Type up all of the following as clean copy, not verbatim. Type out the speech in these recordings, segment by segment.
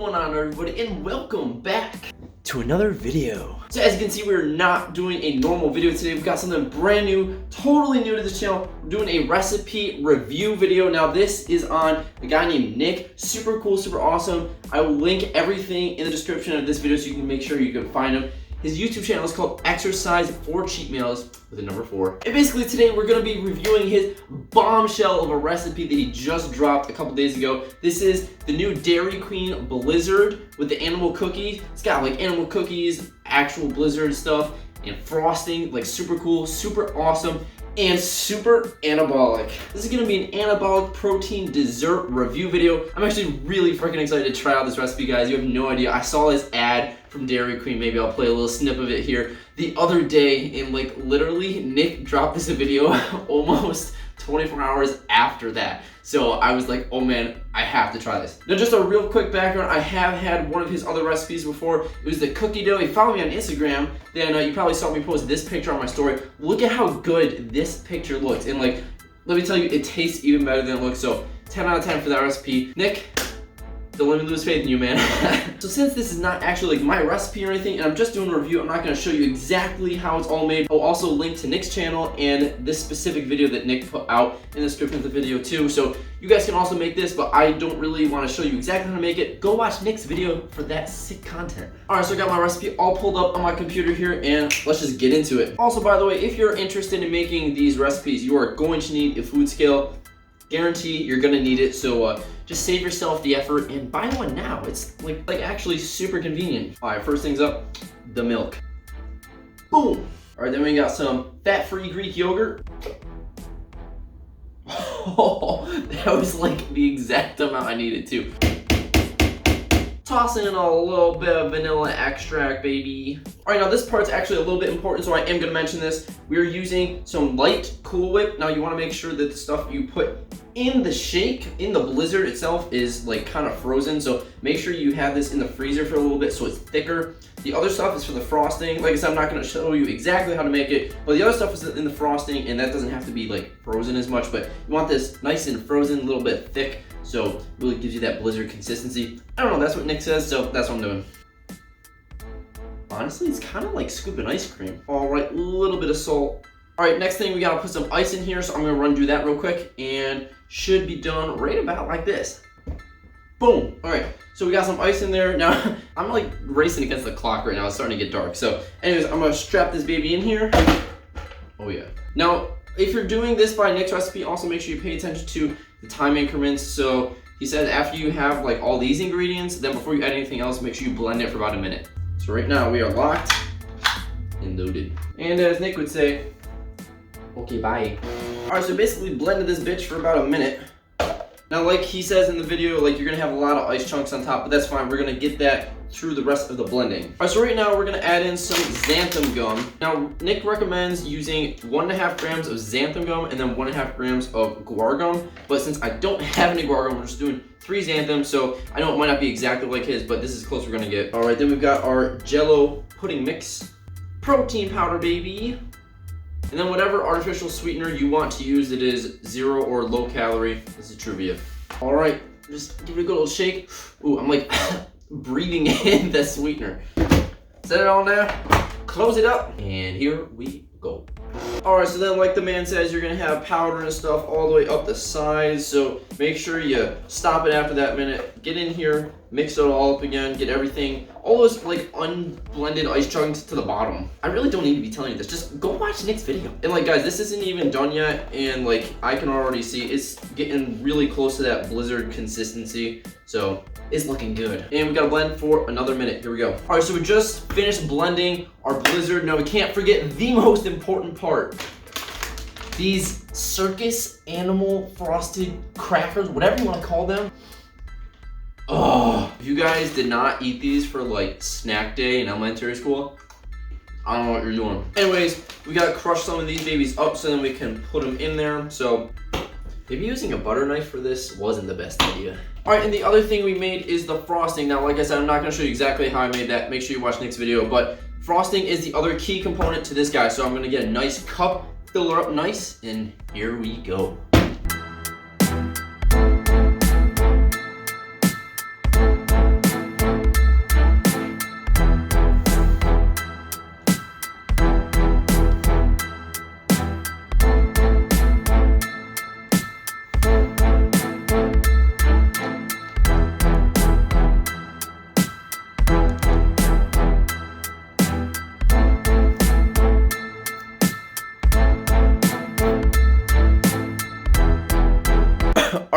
going on, everybody, and welcome back to another video. So as you can see, we're not doing a normal video today. We've got something brand new, totally new to this channel. We're doing a recipe review video. Now this is on a guy named Nick. Super cool, super awesome. I will link everything in the description of this video so you can make sure you can find him. His YouTube channel is called Exercise4CheatMeals with the number 4. And basically today we're gonna be reviewing his bombshell of a recipe that he just dropped a couple days ago. This is the new Dairy Queen Blizzard with the animal cookie. It's got like animal cookies, actual Blizzard stuff, and frosting. Like super cool, super awesome, and super anabolic. This is gonna be an anabolic protein dessert review video. I'm actually really freaking excited to try out this recipe, guys. You have no idea. I saw this ad from Dairy Queen. Maybe I'll play a little snip of it here the other day, and like literally Nick dropped this video almost 24 hours after that. So I was like, oh man, I have to try this. Now just a real quick background, I have had one of his other recipes before. It was the cookie dough. If you follow me on Instagram, then you probably saw me post this picture on my story. Look at how good this picture looks. And like, let me tell you, it tastes even better than it looks. So 10 out of 10 for that recipe. Nick, don't let me lose faith in you, man. So since this is not actually like my recipe or anything, and I'm just doing a review, I'm not gonna show you exactly how it's all made. I'll also link to Nick's channel and this specific video that Nick put out in the description of the video too. So you guys can also make this, but I don't really wanna show you exactly how to make it. Go watch Nick's video for that sick content. All right, so I got my recipe all pulled up on my computer here, and let's just get into it. Also, by the way, if you're interested in making these recipes, you are going to need a food scale. Guarantee you're gonna need it, so just save yourself the effort and buy one now. It's like actually super convenient. All right, first things up, the milk. Boom. All right, then we got some fat-free Greek yogurt. Oh, that was like the exact amount I needed too. Toss in a little bit of vanilla extract, baby. All right, now this part's actually a little bit important, so I am gonna mention this. We're using some light Cool Whip. Now you wanna make sure that the stuff you put in the shake, in the Blizzard itself, is like kind of frozen. So make sure you have this in the freezer for a little bit so it's thicker. The other stuff is for the frosting. Like I said, I'm not gonna show you exactly how to make it, but the other stuff is in the frosting, and that doesn't have to be like frozen as much, but you want this nice and frozen, a little bit thick, so it really gives you that Blizzard consistency. I don't know, that's what Nick says, so that's what I'm doing. Honestly, it's kind of like scooping ice cream. All right, a little bit of salt. All right, next thing, we gotta put some ice in here, so I'm gonna run do that real quick, and should be done right about like this. Boom. All right, so we got some ice in there. Now, I'm like racing against the clock right now. It's starting to get dark. So anyways, I'm gonna strap this baby in here. Oh yeah. Now, if you're doing this by Nick's recipe, also make sure you pay attention to the time increments. So he says after you have like all these ingredients, then before you add anything else, make sure you blend it for about a minute. So right now we are locked and loaded. And as Nick would say, okay, bye. All right, so basically blended this bitch for about a minute. Now, like he says in the video, like you're gonna have a lot of ice chunks on top, but that's fine. We're gonna get that through the rest of the blending. All right, so right now we're gonna add in some xanthan gum. Now, Nick recommends using 1.5 grams of xanthan gum and then 1.5 grams of guar gum. But since I don't have any guar gum, we're just doing 3 xanthan. So I know it might not be exactly like his, but this is close we're gonna get. All right, then we've got our Jello pudding mix, protein powder, baby. And then whatever artificial sweetener you want to use that is 0 or low calorie. This is trivia. All right, just give it a good old shake. Ooh, I'm like breathing in the sweetener. Set it on there, close it up, and here we go. All right, so then like the man says, you're gonna have powder and stuff all the way up the sides. So make sure you stop it after that minute. Get in here, mix it all up again, get everything, all those like unblended ice chunks to the bottom. I really don't need to be telling you this. Just go watch Nick's video. And like guys, this isn't even done yet, and like I can already see it's getting really close to that Blizzard consistency. So it's looking good. And we gotta blend for another minute. Here we go. All right, so we just finished blending our Blizzard. Now we can't forget the most important part. These circus animal frosted crackers, whatever you want to call them. Oh, if you guys did not eat these for like snack day in elementary school, I don't know what you're doing. Anyways, we gotta crush some of these babies up so then we can put them in there. So maybe using a butter knife for this wasn't the best idea. All right, and the other thing we made is the frosting. Now, like I said, I'm not gonna show you exactly how I made that. Make sure you watch Nick's video, but frosting is the other key component to this guy. So I'm gonna get a nice cup, fill her up nice, and here we go.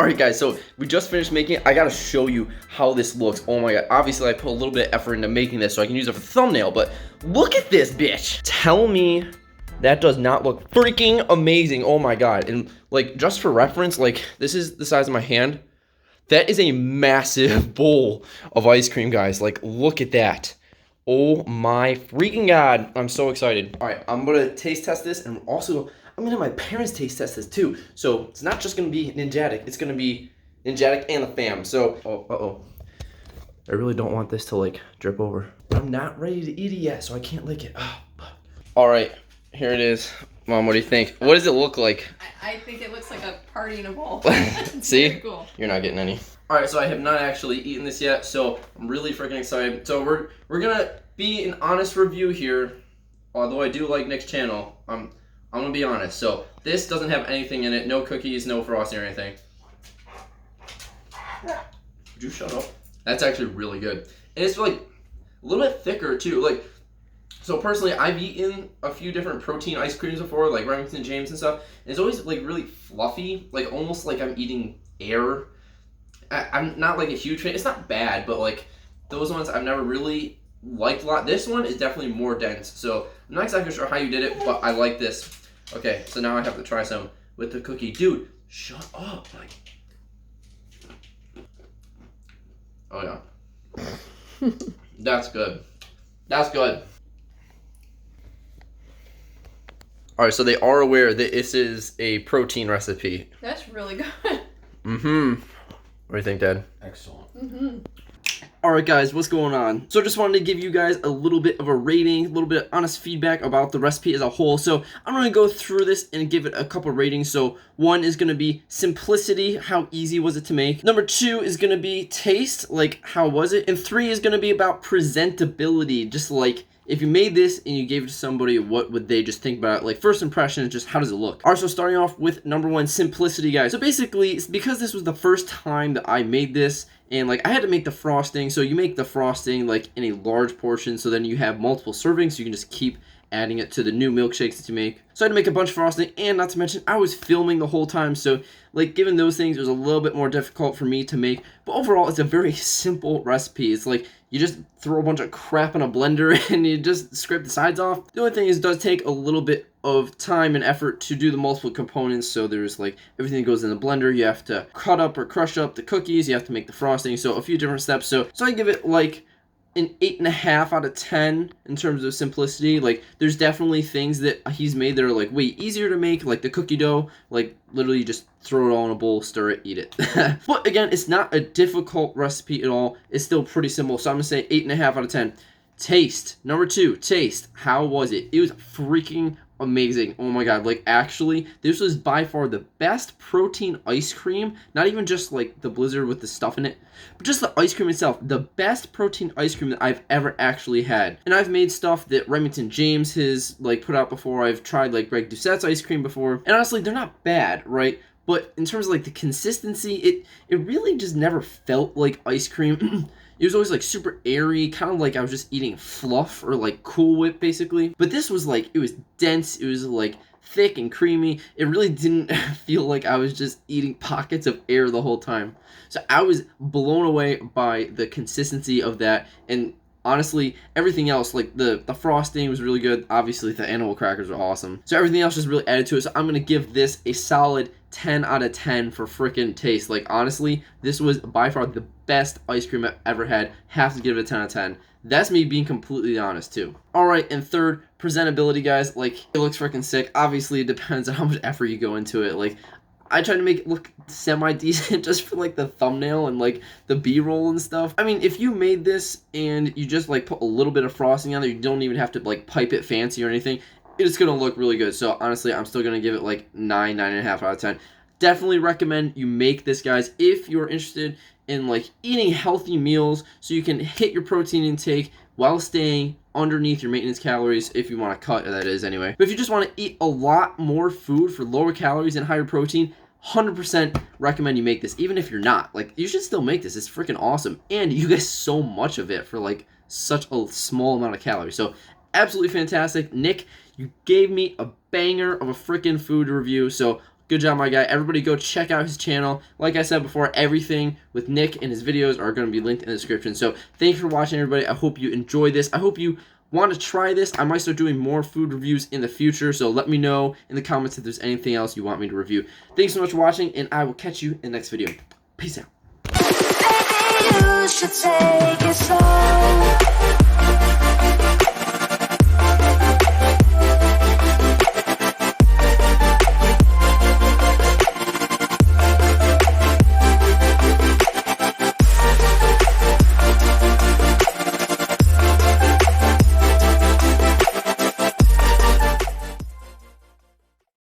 Alright guys, so we just finished making it. I gotta show you how this looks. Oh my god. Obviously I put a little bit of effort into making this so I can use it for thumbnail, but look at this bitch. Tell me that does not look freaking amazing. Oh my god. And like, just for reference, like, this is the size of my hand. That is a massive bowl of ice cream, guys. Like, look at that. Oh my freaking god. I'm so excited. Alright, I'm gonna taste test this, and also I'm gonna have my parents taste test this too. So it's not just gonna be Ninjatic, it's gonna be Ninjatic and the fam. So, I really don't want this to like drip over. I'm not ready to eat it yet, so I can't lick it. Alright, here it is. Mom, what do you think? What does it look like? I think it looks like a party in a bowl. See? Cool. You're not getting any. Alright, so I have not actually eaten this yet, so I'm really freaking excited. So we're gonna be an honest review here. Although I do like Nick's channel, I'm gonna be honest. So this doesn't have anything in it, no cookies, no frosting or anything. Would you shut up? That's actually really good. And it's like a little bit thicker too. Like, so personally, I've eaten a few different protein ice creams before, like Remington James and stuff. And it's always like really fluffy, like almost like I'm eating air. I'm not like a huge fan. It's not bad, but like those ones I've never really liked a lot. This one is definitely more dense. So I'm not exactly sure how you did it, but I like this. Okay, so now I have to try some with the cookie. Dude, shut up. Like, oh yeah. That's good. That's good. Alright, so they are aware that this is a protein recipe. That's really good. Mm-hmm. What do you think, Dad? Excellent. Mm-hmm. Alright guys, what's going on? So I just wanted to give you guys a little bit of a rating, a little bit of honest feedback about the recipe as a whole. So I'm going to go through this and give it a couple ratings. So 1 is going to be simplicity, how easy was it to make. Number 2 is going to be taste, like how was it. And 3 is going to be about presentability, just like if you made this and you gave it to somebody, what would they just think about it? Like, first impression is just how does it look? Alright, so starting off with number 1, simplicity, guys. So basically, it's because this was the first time that I made this, and like I had to make the frosting. So you make the frosting like in a large portion, so then you have multiple servings, so you can just keep adding it to the new milkshakes that you make. So I had to make a bunch of frosting, and not to mention I was filming the whole time, so like given those things, it was a little bit more difficult for me to make. But overall, it's a very simple recipe. It's like you just throw a bunch of crap in a blender and you just scrape the sides off. The only thing is it does take a little bit of time and effort to do the multiple components. So there's like everything that goes in the blender. You have to cut up or crush up the cookies. You have to make the frosting. So a few different steps. So I give it like an 8.5 out of 10 in terms of simplicity. Like, there's definitely things that he's made that are like way easier to make, like the cookie dough. Like, literally just throw it all in a bowl, stir it, eat it. But again, it's not a difficult recipe at all. It's still pretty simple. So I'm gonna say 8.5 out of 10. Taste. Number 2, taste. How was it? It was freaking amazing. Oh my god, like actually this was by far the best protein ice cream, not even just like the blizzard with the stuff in it, but just the ice cream itself. The best protein ice cream that I've ever actually had. And I've made stuff that Remington James has like put out before. I've tried like Greg Doucette's ice cream before, and honestly they're not bad, right? But in terms of like the consistency, it really just never felt like ice cream. It was always like super airy, kind of like I was just eating fluff or like Cool Whip basically. But this was like, it was dense, it was like thick and creamy. It really didn't feel like I was just eating pockets of air the whole time. So I was blown away by the consistency of that. And honestly, everything else, like the frosting was really good. Obviously, the animal crackers are awesome. So everything else just really added to it. So I'm going to give this a solid 10 out of 10 for freaking taste. Like, honestly, this was by far the best ice cream I've ever had. Have to give it a 10 out of 10. That's me being completely honest, too. Alright, and third, presentability, guys. Like, it looks freaking sick. Obviously, it depends on how much effort you go into it. Like, I tried to make it look semi-decent just for, like, the thumbnail and, like, the B-roll and stuff. I mean, if you made this and you just, like, put a little bit of frosting on there, you don't even have to, like, pipe it fancy or anything, it's going to look really good. So, honestly, I'm still going to give it, like, 9, 9.5 out of 10. Definitely recommend you make this, guys, if you're interested in, like, eating healthy meals so you can hit your protein intake while staying underneath your maintenance calories, if you want to cut, that is, anyway. But if you just want to eat a lot more food for lower calories and higher protein, 100% recommend you make this. Even if you're not, like, you should still make this. It's freaking awesome. And you get so much of it for, like, such a small amount of calories. So, absolutely fantastic. Nick, you gave me a banger of a freaking food review. So, Good job, my guy. Everybody go check out his channel. Like I said before, everything with Nick and his videos are going to be linked in the description. So thanks for watching, everybody. I hope you enjoy this. I hope you want to try this. I might start doing more food reviews in the future, so let me know in the comments if there's anything else you want me to review. Thanks so much for watching, and I will catch you in the next video. Peace out.